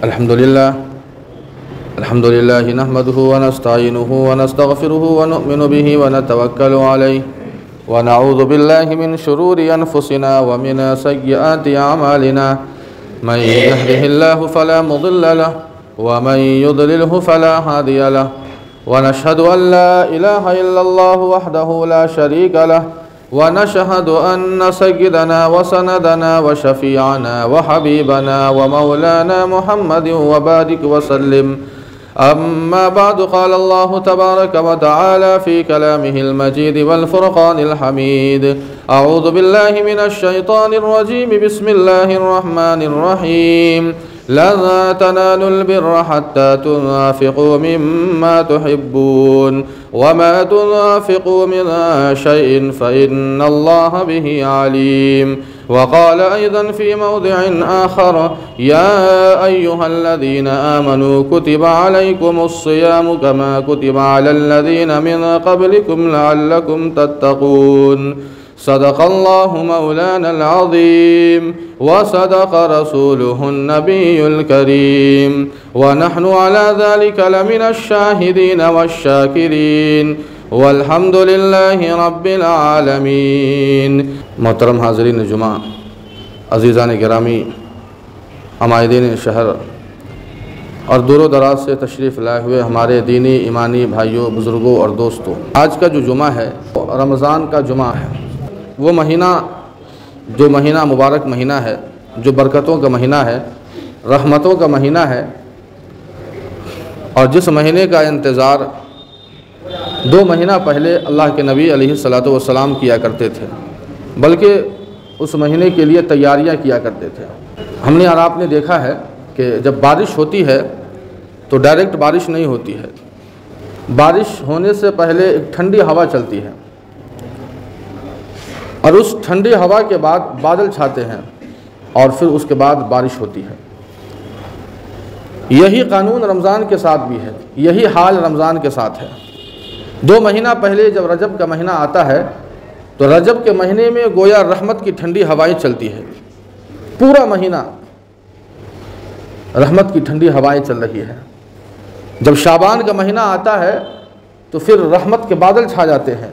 الحمد لله نحمده ونستعينه ونستغفره ونؤمن به ونتوكل عليه ونعوذ بالله من شرور أنفسنا ومن سيئات أعمالنا من يهده الله فلا مضل له ومن يضلله فلا هادي له ونشهد أن لا إله إلا الله وحده لا شريك له ونشهد أن سيدنا وسندنا وشفيعنا وحبيبنا ومولانا محمد وبارك وسلم. أما بعد قال الله تبارك وتعالى في كلامه المجيد والفرقان الحميد: أعوذ بالله من الشيطان الرجيم، بسم الله الرحمن الرحيم. لن تنالوا البر حتى تنفقوا مما تحبون وما تنفقوا من شيء فإن الله به عليم. وقال أيضا في موضع آخر: يا أيها الذين آمنوا كتب عليكم الصيام كما كتب على الذين من قبلكم لعلكم تتقون. صدق الله مولانا العظيم وصدق رسوله النبي الكريم ونحن على ذلك لمن الشاهدين والشاكرين والحمد لله رب العالمين. محترم حاضرین جمعہ، عزیزان گرامی، عمائدین شہر اور دور و دراز سے تشریف لائے ہوئے ہمارے دینی ایمانی بھائیوں، بزرگوں اور دوستوں، آج کا جو جمعہ ہے رمضان کا جمعہ ہے. وہ مہینہ جو مہینہ مبارک مہینہ ہے، جو برکتوں کا مہینہ ہے، رحمتوں کا مہینہ ہے، اور جس مہینے کا انتظار 2 مہینہ پہلے اللہ کے نبی علیہ الصلاۃ والسلام کیا کرتے تھے، بلکہ اس مہینے کے لیے تیاریاں کیا کرتے تھے. ہم نے اور آپ نے دیکھا ہے کہ جب بارش ہوتی ہے تو ڈائریکٹ بارش نہیں ہوتی ہے، بارش ہونے سے پہلے ایک ٹھنڈی ہوا چلتی ہے اور اس ٹھنڈی ہوا کے بعد بادل چھاتے ہیں اور پھر اس کے بعد بارش ہوتی ہے. یہی قانون رمضان کے ساتھ بھی ہے، یہی حال رمضان کے ساتھ ہے. 2 مہینہ پہلے جب رجب کا مہینہ آتا ہے تو رجب کے مہینے میں گویا رحمت کی ٹھنڈی ہوائیں چلتی ہے، پورا مہینہ رحمت کی ٹھنڈی ہوائیں چل رہی ہے. جب شعبان کا مہینہ آتا ہے تو پھر رحمت کے بادل چھا جاتے ہیں،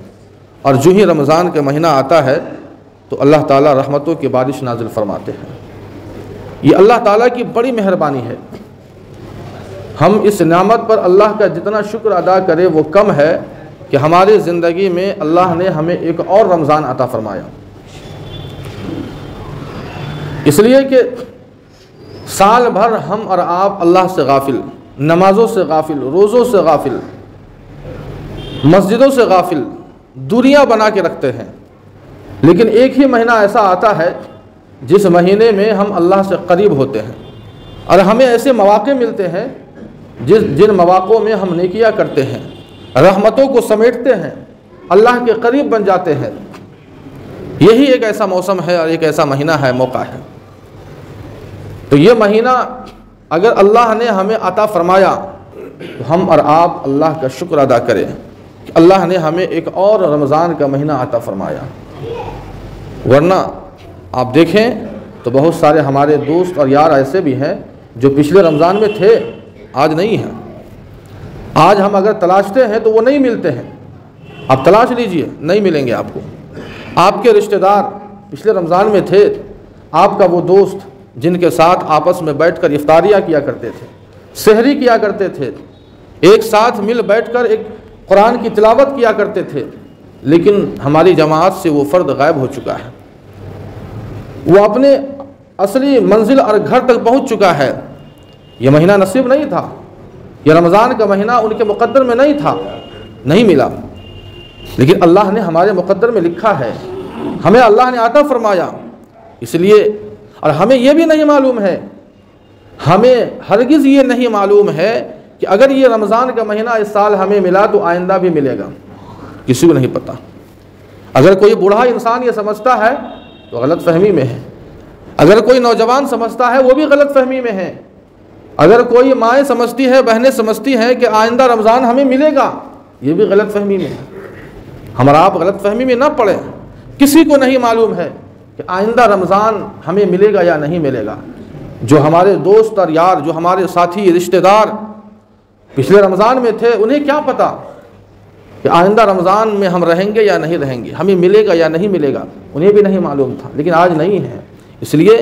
اور جو ہی رمضان کا مہینہ آتا ہے تو اللہ تعالیٰ رحمتوں کی بارش نازل فرماتے ہیں. یہ اللہ تعالیٰ کی بڑی مہربانی ہے. ہم اس نعمت پر اللہ کا جتنا شکر ادا کرے وہ کم ہے کہ ہماری زندگی میں اللہ نے ہمیں ایک اور رمضان عطا فرمایا. اس لیے کہ سال بھر ہم اور آپ اللہ سے غافل، نمازوں سے غافل، روزوں سے غافل، مسجدوں سے غافل، دوریاں بنا کے رکھتے ہیں. لیکن ایک ہی مہینہ ایسا آتا ہے جس مہینے میں ہم اللہ سے قریب ہوتے ہیں، اور ہمیں ایسے مواقع ملتے ہیں جن مواقعوں میں ہم نیکیاں کرتے ہیں، رحمتوں کو سمیٹتے ہیں، اللہ کے قریب بن جاتے ہیں. یہی ایک ایسا موسم ہے اور ایک ایسا مہینہ ہے، موقع ہے. تو یہ مہینہ اگر اللہ نے ہمیں عطا فرمایا تو ہم اور آپ اللہ کا شکر ادا کریں کہ اللہ نے ہمیں ایک اور رمضان کا مہینہ عطا فرمایا. ورنہ آپ دیکھیں تو بہت سارے ہمارے دوست اور یار ایسے بھی ہیں جو پچھلے رمضان میں تھے، آج نہیں ہیں. آج ہم اگر تلاشتے ہیں تو وہ نہیں ملتے ہیں. آپ تلاش لیجئے، نہیں ملیں گے آپ کو. آپ کے رشتہ دار پچھلے رمضان میں تھے، آپ کا وہ دوست جن کے ساتھ آپس میں بیٹھ کر افطاریاں کیا کرتے تھے، سحری کیا کرتے تھے، ایک ساتھ مل بیٹھ کر ایک قرآن کی تلاوت کیا کرتے تھے، لیکن ہماری جماعت سے وہ فرد غائب ہو چکا ہے. وہ اپنے اصلی منزل اور گھر تک پہنچ چکا ہے. یہ مہینہ نصیب نہیں تھا، یہ رمضان کا مہینہ ان کے مقدر میں نہیں تھا، نہیں ملا. لیکن اللہ نے ہمارے مقدر میں لکھا ہے، ہمیں اللہ نے عطا فرمایا. اس لیے اور ہمیں یہ بھی نہیں معلوم ہے، ہمیں ہرگز یہ نہیں معلوم ہے کہ اگر یہ رمضان کا مہینہ اس سال ہمیں ملا تو آئندہ بھی ملے گا. کسی کو نہیں پتہ. اگر کوئی بوڑھا انسان یہ سمجھتا ہے تو غلط فہمی میں ہے، اگر کوئی نوجوان سمجھتا ہے وہ بھی غلط فہمی میں ہے، اگر کوئی مائیں سمجھتی ہے، بہنیں سمجھتی ہیں کہ آئندہ رمضان ہمیں ملے گا، یہ بھی غلط فہمی میں ہے. ہم اور آپ غلط فہمی میں نہ پڑیں. کسی کو نہیں معلوم ہے کہ آئندہ رمضان ہمیں ملے گا یا نہیں ملے گا. جو ہمارے دوست اور یار، جو ہمارے ساتھی رشتہ دار پچھلے رمضان میں تھے، انہیں کیا پتہ کہ آئندہ رمضان میں ہم رہیں گے یا نہیں رہیں گے، ہمیں ملے گا یا نہیں ملے گا، انہیں بھی نہیں معلوم تھا، لیکن آج نہیں ہے۔ اس لیے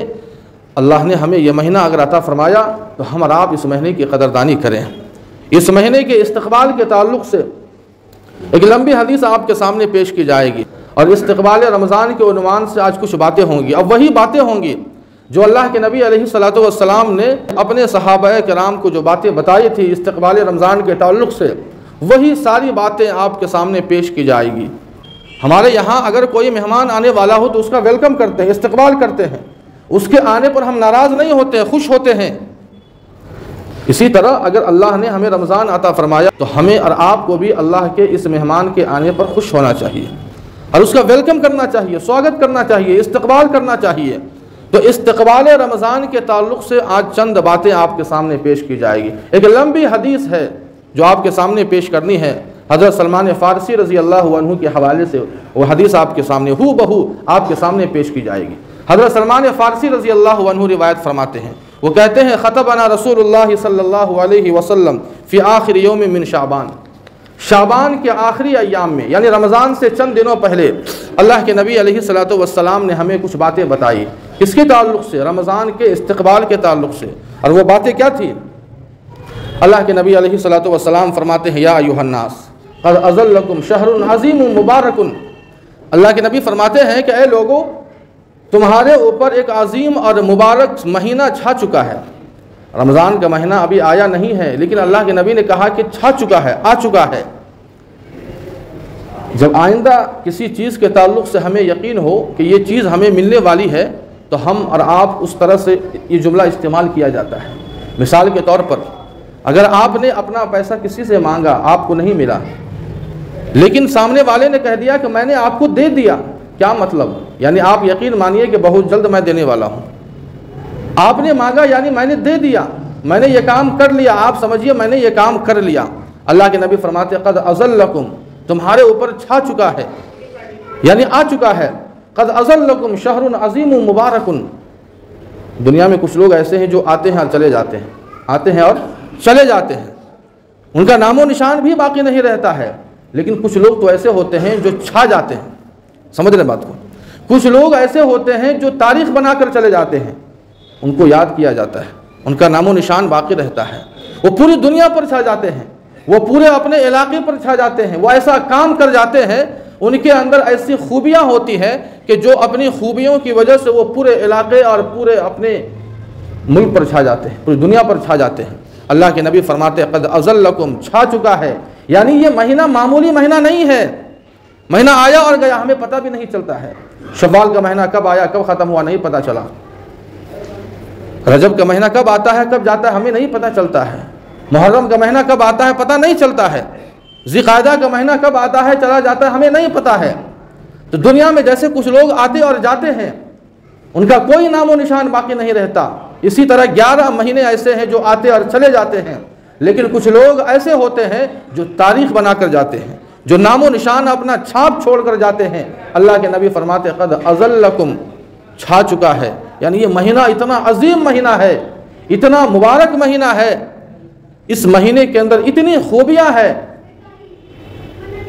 اللہ نے ہمیں یہ مہینہ اگر عطا فرمایا تو ہم اور آپ اس مہینے کی قدردانی کریں۔ اس مہینے کے استقبال کے تعلق سے ایک لمبی حدیث آپ کے سامنے پیش کی جائے گی، اور استقبال رمضان کے عنوان سے آج کچھ باتیں ہوں گی۔ اب وہی باتیں ہوں گی جو اللہ کے نبی علیہ الصلوۃ والسلام نے اپنے صحابہ کرام کو جو باتیں بتائی تھی استقبال رمضان کے تعلق سے، وہی ساری باتیں آپ کے سامنے پیش کی جائے گی۔ ہمارے یہاں اگر کوئی مہمان آنے والا ہو تو اس کا ویلکم کرتے ہیں، استقبال کرتے ہیں، اس کے آنے پر ہم ناراض نہیں ہوتے ہیں، خوش ہوتے ہیں۔ اسی طرح اگر اللہ نے ہمیں رمضان عطا فرمایا تو ہمیں اور آپ کو بھی اللہ کے اس مہمان کے آنے پر خوش ہونا چاہیے اور اس کا ویلکم کرنا چاہیے، سواگت کرنا چاہیے، استقبال کرنا چاہیے۔ تو استقبال رمضان کے تعلق سے آج چند باتیں آپ کے سامنے پیش کی جائے گی۔ ایک لمبی حدیث ہے جو آپ کے سامنے پیش کرنی ہے، حضرت سلمان فارسی رضی اللہ عنہ کے حوالے سے وہ حدیث آپ کے سامنے ہو بہو آپ کے سامنے پیش کی جائے گی۔ حضرت سلمان فارسی رضی اللہ عنہ روایت فرماتے ہیں، وہ کہتے ہیں خطبنا رسول اللہ صلی اللہ علیہ وسلم فی آخر یوم من شعبان، شعبان کے آخری ایام میں، یعنی رمضان سے چند دنوں پہلے اللہ کے نبی علیہ الصلوۃ والسلام نے ہمیں کچھ باتیں بتائی، کس کے تعلق سے؟ رمضان کے استقبال کے تعلق سے۔ اور وہ باتیں کیا تھیں؟ اللہ کے نبی علیہ الصلوۃ والسلام فرماتے ہیں یا ایھا الناس قد اظلکم شہر عظیم مبارک، اللہ کے نبی فرماتے ہیں کہ اے لوگو، تمہارے اوپر ایک عظیم اور مبارک مہینہ چھا چکا ہے۔ رمضان کا مہینہ ابھی آیا نہیں ہے، لیکن اللہ کے نبی نے کہا کہ چھا چکا ہے، آ چکا ہے۔ جب آئندہ کسی چیز کے تعلق سے ہمیں یقین ہو کہ یہ چیز ہمیں ملنے والی ہے تو ہم اور آپ اس طرح سے یہ جملہ استعمال کیا جاتا ہے۔ مثال کے طور پر اگر آپ نے اپنا پیسہ کسی سے مانگا، آپ کو نہیں ملا، لیکن سامنے والے نے کہہ دیا کہ میں نے آپ کو دے دیا، کیا مطلب؟ یعنی آپ یقین مانیے کہ بہت جلد میں دینے والا ہوں۔ آپ نے مانگا یعنی میں نے دے دیا، میں نے یہ کام کر لیا، آپ سمجھیے میں نے یہ کام کر لیا۔ اللہ کے نبی فرماتے قد اظلکم، تمہارے اوپر چھا چکا ہے، یعنی آ چکا ہے۔ قد اظلکم شہر عظیم مبارک، دنیا میں کچھ لوگ ایسے ہیں جو آتے ہیں اور چلے جاتے ہیں، آتے ہیں اور چلے جاتے ہیں، ان کا نام و نشان بھی باقی نہیں رہتا ہے۔ لیکن کچھ لوگ تو ایسے ہوتے ہیں جو چھا جاتے ہیں، سمجھ رہے بات کو؟ کچھ لوگ ایسے ہوتے ہیں جو تاریخ بنا کر چلے جاتے ہیں، ان کو یاد کیا جاتا ہے، ان کا نام و نشان باقی رہتا ہے، وہ پوری دنیا پر چھا جاتے ہیں، وہ پورے اپنے علاقے پر چھا جاتے ہیں، وہ ایسا کام کر جاتے ہیں، ان کے اندر ایسی خوبیاں ہوتی ہیں کہ جو اپنی خوبیوں کی وجہ سے وہ پورے علاقے اور پورے اپنے ملک پر چھا جاتے ہیں، پوری دنیا پر چھا جاتے ہیں۔ اللہ کے نبی فرماتے قد اظلکم، چھا چکا ہے، یعنی یہ مہینہ معمولی مہینہ نہیں ہے، مہینہ آیا اور گیا، ہمیں پتہ بھی نہیں چلتا ہے۔ شوال کا مہینہ کب آیا کب ختم ہوا نہیں پتہ چلا، رجب کا مہینہ کب آتا ہے کب جاتا ہے ہمیں نہیں پتہ چلتا ہے، محرم کا مہینہ کب آتا ہے پتہ نہیں چلتا ہے، ذی القعدہ کا مہینہ کب آتا ہے چلا جاتا ہے ہمیں نہیں پتہ ہے۔ تو دنیا میں جیسے کچھ لوگ آتے اور جاتے ہیں، ان کا کوئی نام و نشان باقی نہیں رہتا، اسی طرح 11 مہینے ایسے ہیں جو آتے اور چلے جاتے ہیں، لیکن کچھ لوگ ایسے ہوتے ہیں جو تاریخ بنا کر جاتے ہیں، جو نام و نشان اپنا چھاپ چھوڑ کر جاتے ہیں۔ اللہ کے نبی فرماتے قد اظلکم، چھا چکا ہے، یعنی یہ مہینہ اتنا عظیم مہینہ ہے، اتنا مبارک مہینہ ہے، اس مہینے کے اندر اتنی خوبیاں ہیں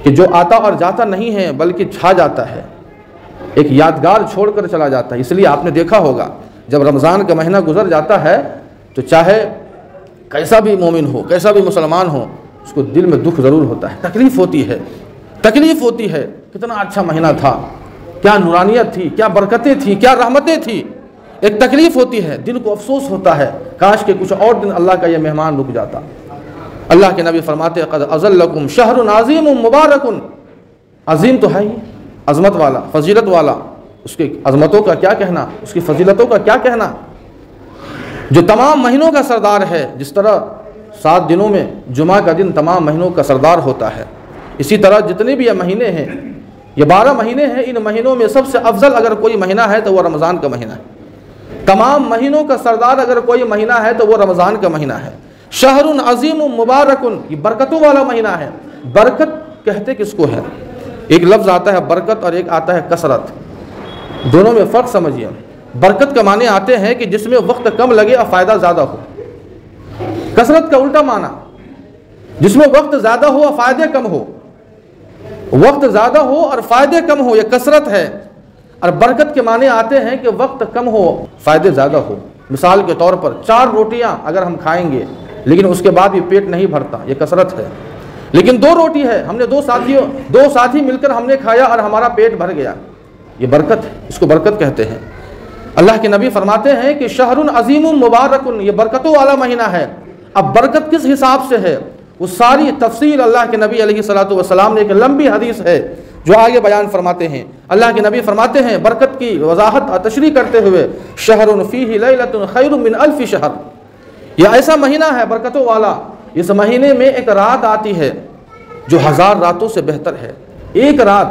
کہ جو آتا اور جاتا نہیں ہے بلکہ چھا جاتا ہے، ایک یادگار چھوڑ کر چلا جاتا ہے۔ اس لیے آپ نے دیکھا ہوگا جب رمضان کا مہینہ گزر جاتا ہے تو چاہے کیسا بھی مومن ہو، کیسا بھی مسلمان ہو، اس کو دل میں دکھ ضرور ہوتا ہے، تکلیف ہوتی ہے، کتنا اچھا مہینہ تھا، کیا نورانیت تھی، کیا برکتیں تھیں، کیا رحمتیں تھیں، ایک تکلیف ہوتی ہے، دل کو افسوس ہوتا ہے، کاش کہ کچھ اور دن اللہ کا یہ مہمان رک جاتا۔ اللہ کے نبی فرماتے قد اظلکم شہر عظیم مبارک، عظیم تو ہے ہی، عظمت والا، فضیلت والا، اس کی عظمتوں کا کیا کہنا، اس کی فضیلتوں کا کیا کہنا، جو تمام مہینوں کا سردار ہے، جس طرح 7 دنوں میں جمعہ کا دن تمام مہینوں کا سردار ہوتا ہے، اسی طرح جتنے بھی یہ مہینے ہیں، یہ 12 مہینے ہیں، ان مہینوں میں سب سے افضل اگر کوئی مہینہ ہے تو وہ رمضان کا مہینہ ہے، تمام مہینوں کا سردار اگر کوئی مہینہ ہے تو وہ رمضان کا مہینہ ہے۔ شہر عظیم مبارک، یہ برکتوں والا مہینہ ہے۔ برکت کہتے کس کو ہے؟ ایک لفظ آتا ہے برکت اور ایک آتا ہے کثرت، دونوں میں فرق سمجھیے۔ برکت کے معنی آتے ہیں کہ جس میں وقت کم لگے اور فائدہ زیادہ ہو. کثرت کا الٹا معنی جس میں وقت زیادہ ہو اور فائدے کم ہو. وقت زیادہ ہو اور فائدے کم ہو یہ کثرت ہے. اور برکت کے معنی آتے ہیں کہ وقت کم ہو فائدے زیادہ ہو. مثال کے طور پر 4 روٹیاں اگر ہم کھائیں گے لیکن اس کے بعد بھی پیٹ نہیں بھرتا یہ کثرت ہے. لیکن 2 روٹی ہے ہم نے 2 ساتھی مل کر ہم نے کھایا اور ہمارا پیٹ بھر گیا یہ برکت ہے. اس کو برکت کہتے ہیں. اللہ کے نبی فرماتے ہیں کہ شہر عظیم مبارک یہ برکتوں والا مہینہ ہے. اب برکت کس حساب سے ہے وہ ساری تفصیل اللہ کے نبی علیہ الصلوۃ والسلام نے ایک لمبی حدیث ہے جو آگے بیان فرماتے ہیں. اللہ کے نبی فرماتے ہیں برکت کی وضاحت اور تشریح کرتے ہوئے شہر فیہ لیلۃ خیر من الف شہر یہ ایسا مہینہ ہے برکتوں والا. اس مہینے میں ایک رات آتی ہے جو 1000 راتوں سے بہتر ہے. ایک رات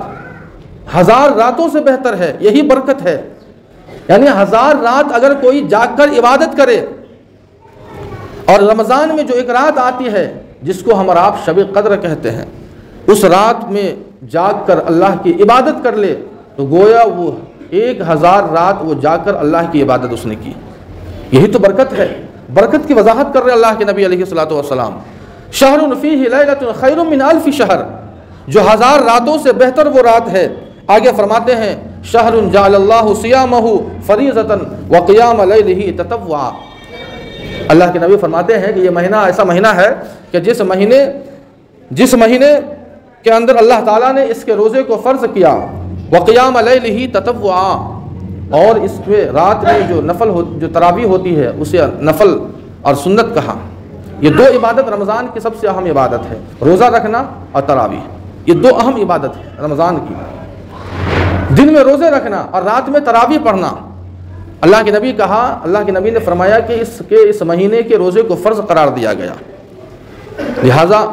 1000 راتوں سے بہتر ہے. یہی برکت ہے. یعنی 1000 رات اگر کوئی جاگ کر عبادت کرے اور رمضان میں جو ایک رات آتی ہے جس کو ہم اور آپ شب قدر کہتے ہیں اس رات میں جاگ کر اللہ کی عبادت کر لے تو گویا وہ 1000 رات وہ جاگ کر اللہ کی عبادت اس نے کی. یہی تو برکت ہے. برکت کی وضاحت کر رہے اللہ کے نبی علیہ الصلوۃ والسلام. شہر فیہ لیلۃ خیر من الف شہر جو 1000 راتوں سے بہتر وہ رات ہے. آگے فرماتے ہیں شہر جعل اللہ صیامہ فریضۃ وقیام لیلہ تطوعا. اللہ کے نبی فرماتے ہیں کہ یہ مہینہ ایسا مہینہ ہے کہ جس مہینے کے اندر اللہ تعالیٰ نے اس کے روزے کو فرض کیا وقیام لیلہ تطوعا اور اس میں رات میں جو تراویح ہوتی ہے اسے نفل اور سنت کہا. یہ 2 عبادت رمضان کی سب سے اہم عبادت ہے. روزہ رکھنا اور تراویح یہ 2 اہم عبادت ہے رمضان کی. دن میں روزے رکھنا اور رات میں تراویح پڑھنا. اللہ کے نبی نے فرمایا کہ اس مہینے کے روزے کو فرض قرار دیا گیا. لہٰذا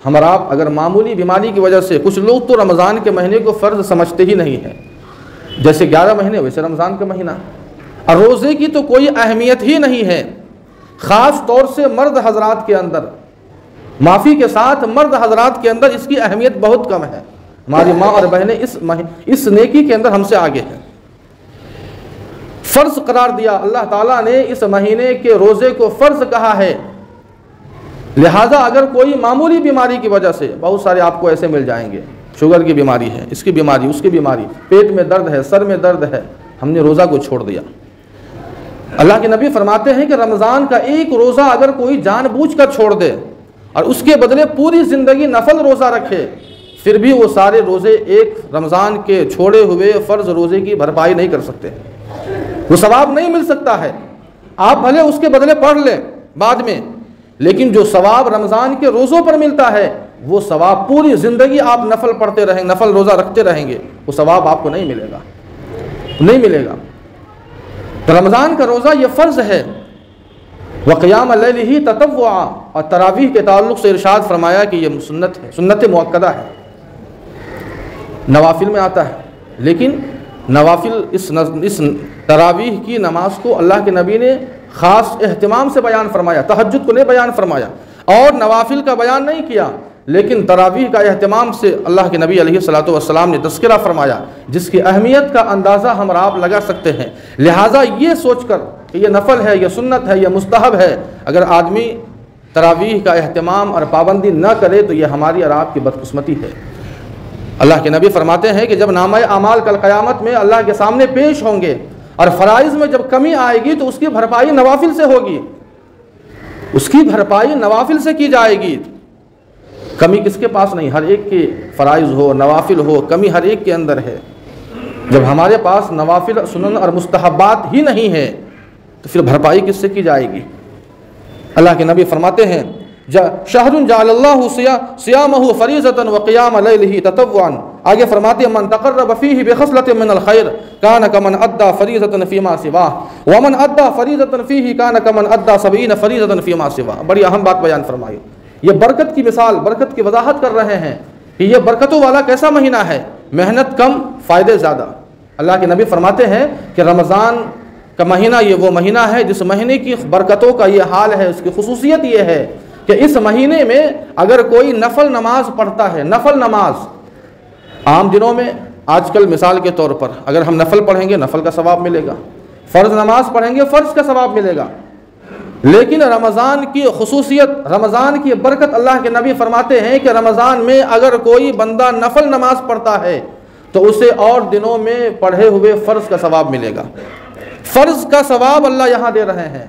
ہم اور آپ اگر معمولی بیماری کی وجہ سے کچھ لوگ تو رمضان کے مہینے کو فرض سمجھتے ہی نہیں ہیں جیسے 11 مہینے ویسے رمضان کا مہینہ اور روزے کی تو کوئی اہمیت ہی نہیں ہے. خاص طور سے مرد حضرات کے اندر معافی کے ساتھ مرد حضرات کے اندر اس کی اہمیت بہت کم ہے. ہماری ماں اور بہنیں اس نیکی کے اندر ہم سے آگے ہیں. فرض قرار دیا اللہ تعالیٰ نے اس مہینے کے روزے کو فرض کہا ہے. لہٰذا اگر کوئی معمولی بیماری کی وجہ سے بہت سارے آپ کو ایسے مل جائیں گے شوگر کی بیماری ہے اس کی بیماری اس کی بیماری پیٹ میں درد ہے سر میں درد ہے ہم نے روزہ کو چھوڑ دیا. اللہ کے نبی فرماتے ہیں کہ رمضان کا ایک روزہ اگر کوئی جان بوجھ کر چھوڑ دے اور اس کے بدلے پوری زندگی نفل روزہ رکھے پھر بھی وہ سارے روزے ایک رمضان کے چھوڑے ہوئے فرض روزے کی بھرپائی نہیں کر سکتے. وہ ثواب نہیں مل سکتا ہے. آپ بھلے اس کے بدلے پڑھ لیں بعد میں لیکن جو ثواب رمضان کے روزوں پر ملتا ہے وہ ثواب پوری زندگی آپ نفل پڑھتے رہیں نفل روزہ رکھتے رہیں گے وہ ثواب آپ کو نہیں ملے گا. تو رمضان کا روزہ یہ فرض ہے. وقیام لیلہ تطوعا اور تراویح کے تعلق سے ارشاد فرمایا کہ یہ سنت ہے سنت مؤکدہ ہے. نوافل میں آتا ہے لیکن نوافل اس تراویح کی نماز کو اللہ کے نبی نے خاص اہتمام سے بیان فرمایا. تہجد کو نہیں بیان فرمایا اور نوافل کا بیان نہیں کیا لیکن تراویح کا اہتمام سے اللہ کے نبی علیہ الصلوۃ والسلام نے تذکرہ فرمایا جس کی اہمیت کا اندازہ ہم اور آپ لگا سکتے ہیں. لہٰذا یہ سوچ کر کہ یہ نفل ہے یہ سنت ہے یہ مستحب ہے اگر آدمی تراویح کا اہتمام اور پابندی نہ کرے تو یہ ہماری اور آپ کی بدقسمتی ہے. اللہ کے نبی فرماتے ہیں کہ جب نامہ اعمال کل قیامت میں اللہ کے سامنے پیش ہوں گے اور فرائض میں جب کمی آئے گی تو اس کی بھرپائی نوافل سے ہوگی. اس کی بھرپائی نوافل سے کی جائے گی. کمی کس کے پاس نہیں. ہر ایک کے فرائض ہو نوافل ہو کمی ہر ایک کے اندر ہے. جب ہمارے پاس نوافل سنن اور مستحبات ہی نہیں ہے تو پھر بھرپائی کس سے کی جائے گی. اللہ کے نبی فرماتے ہیں شہر جعل اللہ صیامہ فریضۃ وقیام لیلہ تطوعا. آگے فرماتے ہیں من تقرب فیہ بخصلۃ من الخیر کان کمن ادى فریضۃ فیما سواہ ومن ادى فریضۃ فیہ کان کمن ادى 70 فریضۃ فیما سواہ. بڑی اہم بات بیان فرمائی. یہ برکت کی مثال برکت کی وضاحت کر رہے ہیں کہ یہ برکتوں والا کیسا مہینہ ہے. محنت کم فائدے زیادہ. اللہ کے نبی فرماتے ہیں کہ رمضان کا مہینہ یہ وہ مہینہ ہے جس مہینے کی برکتوں کا یہ حال ہے. اس کی خصوصیت یہ ہے کہ اس مہینے میں اگر کوئی نفل نماز پڑھتا ہے نفل نماز عام دنوں میں آج کل مثال کے طور پر اگر ہم نفل پڑھیں گے نفل کا ثواب ملے گا فرض نماز پڑھیں گے فرض کا ثواب ملے گا، لیکن رمضان کی خصوصیت، رمضان کی برکت، اللہ کے نبی فرماتے ہیں کہ رمضان میں اگر کوئی بندہ نفل نماز پڑھتا ہے تو اسے اور دنوں میں پڑھے ہوئے فرض کا ثواب ملے گا۔ فرض کا ثواب اللہ یہاں دے رہے ہیں،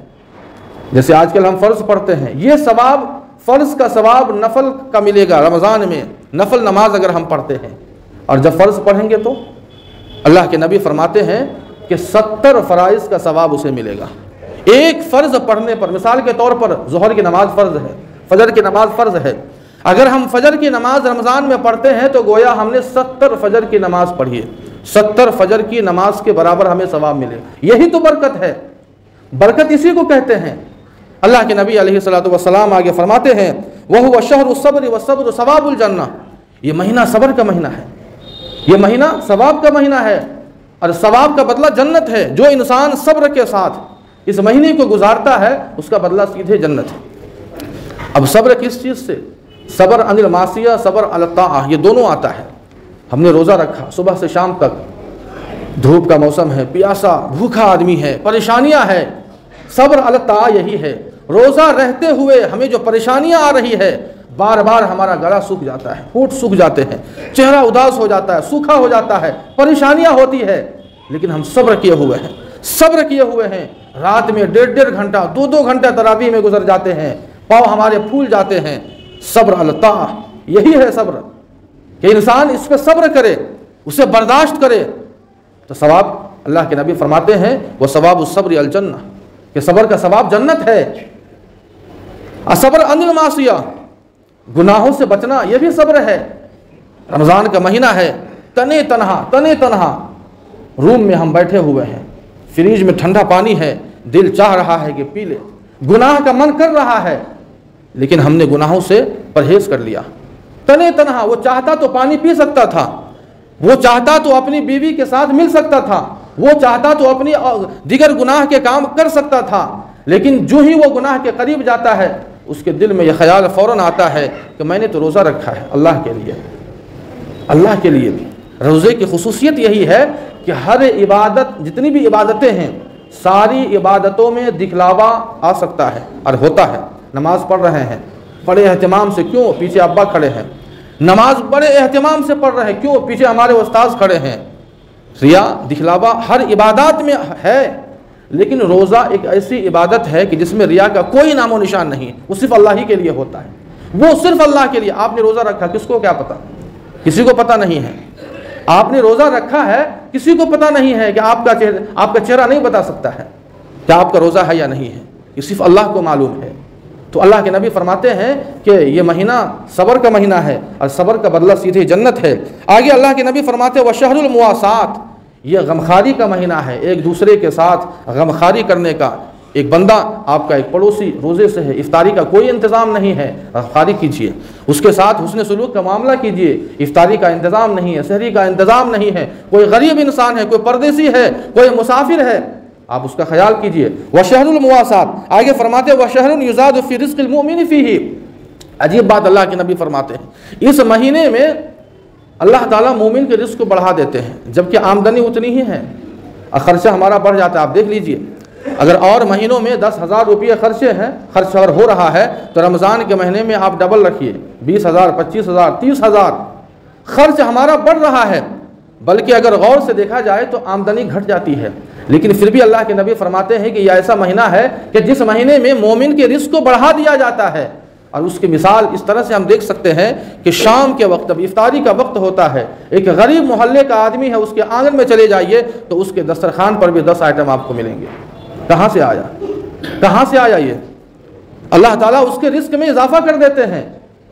جیسے آج کل ہم فرض پڑھتے ہیں، یہ ثواب فرض کا ثواب نفل کا ملے گا رمضان میں، نفل نماز اگر ہم پڑھتے ہیں۔ اور جب فرض پڑھیں گے تو اللہ کے نبی فرماتے ہیں کہ 70 فرائض کا ثواب اسے ملے گا۔ ایک فرض پڑھنے پر، مثال کے طور پر ظہر کی نماز فرض ہے، فجر کی نماز فرض ہے، اگر ہم فجر کی نماز رمضان میں پڑھتے ہیں تو گویا ہم نے 70 فجر کی نماز پڑھی ہے، 70 فجر کی نماز کے برابر ہمیں ثواب ملے۔ یہی تو برکت ہے، برکت اسی کو کہتے ہیں۔ اللہ کے نبی علیہ الصلوۃ والسلام آگے فرماتے ہیں وَهُوَ شَهْرُ الصَّبْرِ وَالصَّبْرُ ثواب الجنہ، یہ مہینہ صبر کا مہینہ ہے، یہ مہینہ ثواب کا مہینہ ہے، اور ثواب کا بدلہ جنت ہے۔ جو انسان صبر کے ساتھ اس مہینے کو گزارتا ہے اس کا بدلہ سیدھے جنت ہے۔ اب صبر کس چیز سے؟ صبر عن المعصیہ، صبر علی الطاعہ، یہ دونوں آتا ہے۔ ہم نے روزہ رکھا صبح سے شام تک، دھوپ کا موسم ہے، پیاسا بھوکا آدمی ہے، پریشانیاں ہے، صبر علی الطاعہ یہی ہے۔ روزہ رہتے ہوئے ہمیں جو پریشانیاں آ رہی ہے، بار بار ہمارا گلا سوکھ جاتا ہے، ہونٹ سوکھ جاتے ہیں، چہرہ اداس ہو جاتا ہے، سوکھا ہو جاتا ہے، پریشانیاں ہوتی ہے، لیکن ہم صبر کیے ہوئے ہیں، صبر کیے ہوئے ہیں۔ رات میں 1.5 گھنٹہ 2 گھنٹہ تراویح میں گزر جاتے ہیں، پاؤں ہمارے پھول جاتے ہیں۔ صبر علی الطاعہ، یہی ہے صبر، کہ انسان اس پہ صبر کرے، اسے برداشت کرے تو ثواب، اللہ کے نبی فرماتے ہیں وہ ثواب الصبر الجنہ، کہ صبر کا ثواب جنت ہے۔ الصبر عن المعصیہ، گناہوں سے بچنا یہ بھی صبر ہے۔ رمضان کا مہینہ ہے، تنے تنہا روم میں ہم بیٹھے ہوئے ہیں، فریج میں ٹھنڈا پانی ہے، دل چاہ رہا ہے کہ پی لے، گناہ کا من کر رہا ہے، لیکن ہم نے گناہوں سے پرہیز کر لیا۔ تنے تنہا، وہ چاہتا تو پانی پی سکتا تھا، وہ چاہتا تو اپنی بیوی کے ساتھ مل سکتا تھا، وہ چاہتا تو اپنی دیگر گناہ کے کام کر سکتا تھا، لیکن جو ہی وہ گناہ کے قریب جاتا ہے اس کے دل میں یہ خیال فوراً آتا ہے کہ میں نے تو روزہ رکھا ہے اللہ کے لیے۔ اللہ کے لیے بھی روزے کی خصوصیت یہی ہے کہ ہر عبادت، جتنی بھی عبادتیں ہیں، ساری عبادتوں میں دکھلاوا آ سکتا ہے اور ہوتا ہے۔ نماز پڑھ رہے ہیں بڑے اہتمام سے، کیوں؟ پیچھے ابا کھڑے ہیں۔ نماز بڑے اہتمام سے پڑھ رہے ہیں، کیوں؟ پیچھے ہمارے استاذ کھڑے ہیں۔ ریا، دکھلاوا ہر عبادات میں ہے، لیکن روزہ ایک ایسی عبادت ہے کہ جس میں ریا کا کوئی نام و نشان نہیں، وہ صرف اللہ ہی کے لیے ہوتا ہے، وہ صرف اللہ کے لیے۔ آپ نے روزہ رکھا، کس کو کیا پتہ؟ کسی کو پتہ نہیں ہے۔ آپ نے روزہ رکھا ہے، کسی کو پتہ نہیں ہے کہ آپ کا چہرہ نہیں بتا سکتا ہے کہ آپ کا روزہ ہے یا نہیں ہے، یہ صرف اللہ کو معلوم ہے۔ تو اللہ کے نبی فرماتے ہیں کہ یہ مہینہ صبر کا مہینہ ہے اور صبر کا بدلہ سیدھے جنت ہے۔ آگے اللہ کے نبی فرماتے ہیں وَشَهْرُ الْمُوَاسَاةِ، یہ غمخواری کا مہینہ ہے، ایک دوسرے کے ساتھ غمخواری کرنے کا۔ ایک بندہ آپ کا ایک پڑوسی روزے سے ہے، افطاری کا کوئی انتظام نہیں ہے، غمخواری کیجیے، اس کے ساتھ حسن سلوک کا معاملہ کیجیے۔ افطاری کا انتظام نہیں ہے، سحری کا انتظام نہیں ہے، کوئی غریب انسان ہے، کوئی پردیسی ہے، کوئی مسافر ہے، آپ اس کا خیال کیجیے۔ وَشَهْرُ الْمُوَاسَاةِ، آگے فرماتے ہیں وَشَهْرٌ يُزَادُ فِي رِزْقِ الْمُؤْمِنِ فِيهِ، عجیب بات اللہ کے نبی فرماتے ہیں، اس مہینے میں اللہ تعالیٰ مومن کے رزق کو بڑھا دیتے ہیں، جبکہ آمدنی اتنی ہی ہے اور خرچہ ہمارا بڑھ جاتا ہے۔ آپ دیکھ لیجئے، اگر اور مہینوں میں 10,000 روپیے خرچے ہیں، خرچ اگر ہو رہا ہے تو رمضان کے مہینے میں آپ ڈبل رکھیے، 20,000 25,000 30,000 خرچ ہمارا بڑھ رہا ہے۔ بلکہ اگر غور سے دیکھا جائے تو آمدنی گھٹ جاتی ہے، لیکن پھر بھی اللہ کے نبی فرماتے ہیں کہ یہ ایسا مہینہ ہے کہ جس مہینے میں مومن کے رزق کو بڑھا دیا جاتا ہے۔ اور اس کی مثال اس طرح سے ہم دیکھ سکتے ہیں کہ شام کے وقت جب افطاری کا وقت ہوتا ہے، ایک غریب محلے کا آدمی ہے، اس کے آنگن میں چلے جائیے تو اس کے دسترخوان پر بھی 10 آئٹم آپ کو ملیں گے۔ کہاں سے آیا؟ کہاں سے آیا یہ؟ اللہ تعالیٰ اس کے رزق میں اضافہ کر دیتے ہیں۔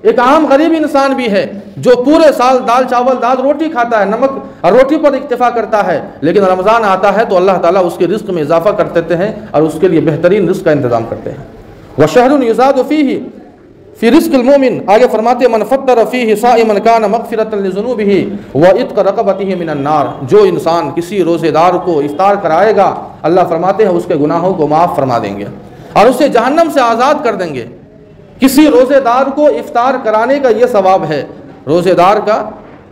ایک عام غریب انسان بھی ہے جو پورے سال دال چاول دال روٹی کھاتا ہے، نمک اور روٹی پر اکتفا کرتا ہے، لیکن رمضان آتا ہے تو اللہ تعالیٰ اس کے رزق میں اضافہ کر دیتے ہیں اور اس کے لیے بہترین رزق کا انتظام کرتے ہیں۔ وَشَهْرٌ يُزَادُ فِيهِ فی رزق المومن، آگے فرماتے من فطر فیہ صائما کان مغفرۃ لذنوبہ وعتق رقبتہ من النار، جو انسان کسی روزے دار کو افطار کرائے گا اللہ فرماتے ہیں اس کے گناہوں کو معاف فرما دیں گے اور اسے جہنم سے آزاد کر دیں گے۔ کسی روزے دار کو افطار کرانے کا یہ ثواب ہے، روزے دار کا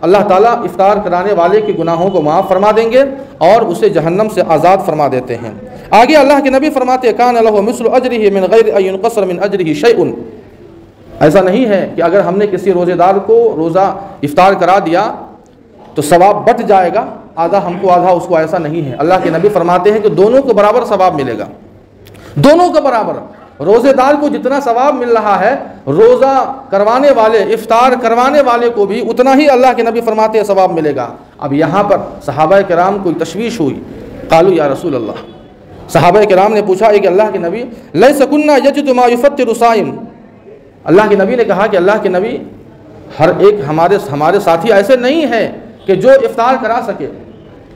اللہ تعالیٰ افطار کرانے والے کے گناہوں کو معاف فرما دیں گے اور اسے جہنم سے آزاد فرما دیتے ہیں۔ آگے اللہ کے نبی فرماتے ہیں کان لہ مثل اجرہ من غیر ان ينقصر من اجرہ شیء، ایسا نہیں ہے کہ اگر ہم نے کسی روزے دار کو روزہ افطار کرا دیا تو ثواب بٹ جائے گا، آدھا ہم کو آدھا اس کو، ایسا نہیں ہے۔ اللہ کے نبی فرماتے ہیں کہ دونوں کو برابر ثواب ملے گا، دونوں کو برابر۔ روزے دار کو جتنا ثواب مل رہا ہے، روزہ کروانے والے، افطار کروانے والے کو بھی اتنا ہی اللہ کے نبی فرماتے ہیں ثواب ملے گا۔ اب یہاں پر صحابہ کرام کو تشویش ہوئی، قالوا یا رسول اللہ، صحابہ کرام نے پوچھا کہ اللہ کے نبی لیس کنا یجد ما یفطر صائم، اللہ کے نبی نے کہا کہ اللہ کے نبی ہر ایک ہمارے ساتھی ایسے نہیں ہیں کہ جو افطار کرا سکے،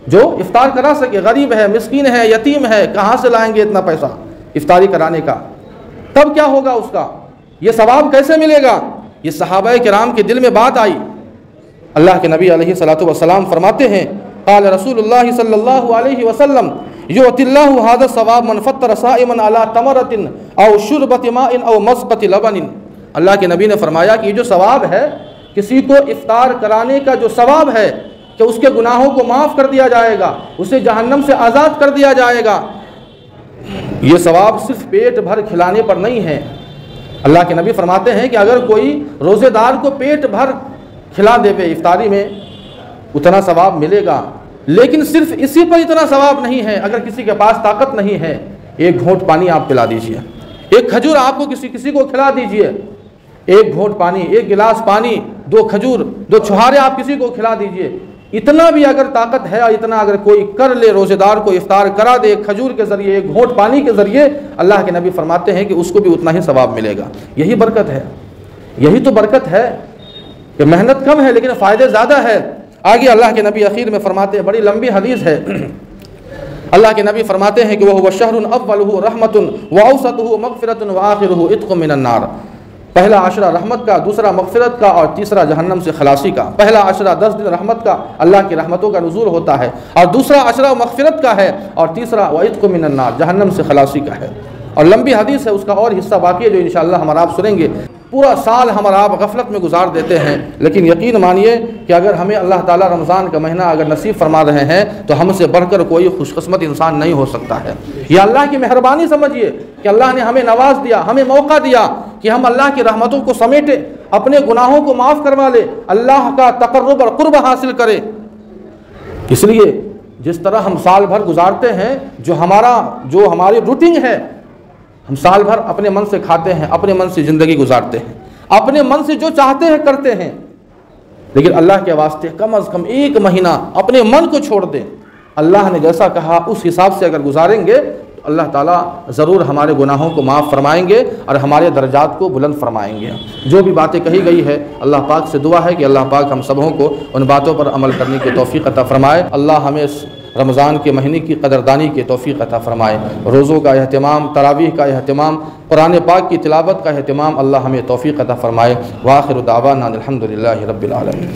جو افطار کرا سکے، غریب ہے، مسکین ہے، یتیم ہے، کہاں سے لائیں گے اتنا پیسہ افطاری کرانے کا؟ تب کیا ہوگا اس کا؟ یہ ثواب کیسے ملے گا؟ یہ صحابہ کرام کے دل میں بات آئی۔ اللہ کے نبی علیہ الصلوۃ والسلام فرماتے ہیں قال رسول اللہ صلی اللہ علیہ وسلم یؤتی اللہ ھذا الثواب من فطر صائما علی تمرۃ او شربۃ ماء او مسقۃ لبن، اللہ کے نبی نے فرمایا کہ یہ جو ثواب ہے، کسی کو افطار کرانے کا جو ثواب ہے کہ اس کے گناہوں کو معاف کر دیا جائے گا، اسے جہنم سے آزاد کر دیا جائے گا، یہ ثواب صرف پیٹ بھر کھلانے پر نہیں ہے۔ اللہ کے نبی فرماتے ہیں کہ اگر کوئی روزے دار کو پیٹ بھر کھلا دے پہ افطاری میں اتنا ثواب ملے گا، لیکن صرف اسی پر اتنا ثواب نہیں ہے۔ اگر کسی کے پاس طاقت نہیں ہے، ایک گھونٹ پانی آپ پلا دیجئے، ایک کھجور آپ کو کسی کو کھلا دیجئے، ایک گھونٹ پانی، ایک گلاس پانی، 2 کھجور، 2 چھہارے آپ کسی کو کھلا دیجئے۔ اتنا بھی اگر طاقت ہے اور اتنا اگر کوئی کر لے، روزے دار کو افطار کرا دے ایک کھجور کے ذریعے، ایک گھونٹ پانی کے ذریعے، اللہ کے نبی فرماتے ہیں کہ اس کو بھی اتنا ہی ثواب ملے گا۔ یہی برکت ہے، یہی تو برکت ہے کہ محنت کم ہے لیکن فائدے زیادہ ہے۔ آگے اللہ کے نبی اخیر میں فرماتے ہیں، بڑی لمبی حدیث ہے، اللہ کے نبی فرماتے ہیں کہ وہ شہر اولہ رحمت واوسطہ مغفرۃ واخرہ عتق من النار، پہلا عشرہ رحمت کا، دوسرا مغفرت کا، اور تیسرا جہنم سے خلاصی کا۔ پہلا عشرہ 10 دن رحمت کا، اللہ کی رحمتوں کا نزول ہوتا ہے، اور دوسرا عشرہ مغفرت کا ہے، اور تیسرا وعتق من النار، جہنم سے خلاصی کا ہے۔ اور لمبی حدیث ہے، اس کا اور حصہ باقی ہے جو انشاءاللہ ہم آپ سنیں گے۔ پورا سال ہم آپ غفلت میں گزار دیتے ہیں، لیکن یقین مانیے کہ اگر ہمیں اللہ تعالیٰ رمضان کا مہینہ اگر نصیب فرما رہے ہیں تو ہم سے بڑھ کر کوئی خوش قسمت انسان نہیں ہو سکتا ہے۔ یہ اللہ کی مہربانی سمجھیے کہ اللہ نے ہمیں نواز دیا، ہمیں موقع دیا کہ ہم اللہ کی رحمتوں کو سمیٹے، اپنے گناہوں کو معاف کروا لے، اللہ کا تقرب اور قرب حاصل کرے۔ اس لیے جس طرح ہم سال بھر گزارتے ہیں، جو ہماری روٹین ہے، ہم سال بھر اپنے من سے کھاتے ہیں، اپنے من سے زندگی گزارتے ہیں، اپنے من سے جو چاہتے ہیں کرتے ہیں، لیکن اللہ کے واسطے کم از کم 1 مہینہ اپنے من کو چھوڑ دیں۔ اللہ نے جیسا کہا اس حساب سے اگر گزاریں گے تو اللہ تعالیٰ ضرور ہمارے گناہوں کو معاف فرمائیں گے اور ہمارے درجات کو بلند فرمائیں گے۔ جو بھی باتیں کہی گئی ہے، اللہ پاک سے دعا ہے کہ اللہ پاک ہم سبوں کو ان باتوں پر عمل کرنے کی توفیق عطا فرمائے۔ اللہ ہمیں رمضان کے مہینے کی قدردانی کی توفیق عطا فرمائے۔ روزوں کا اہتمام، تراویح کا اہتمام، قرآن پاک کی تلاوت کا اہتمام اللہ ہمیں توفیق عطا فرمائے۔ وآخر دعوانا الحمدللہ رب العالمین۔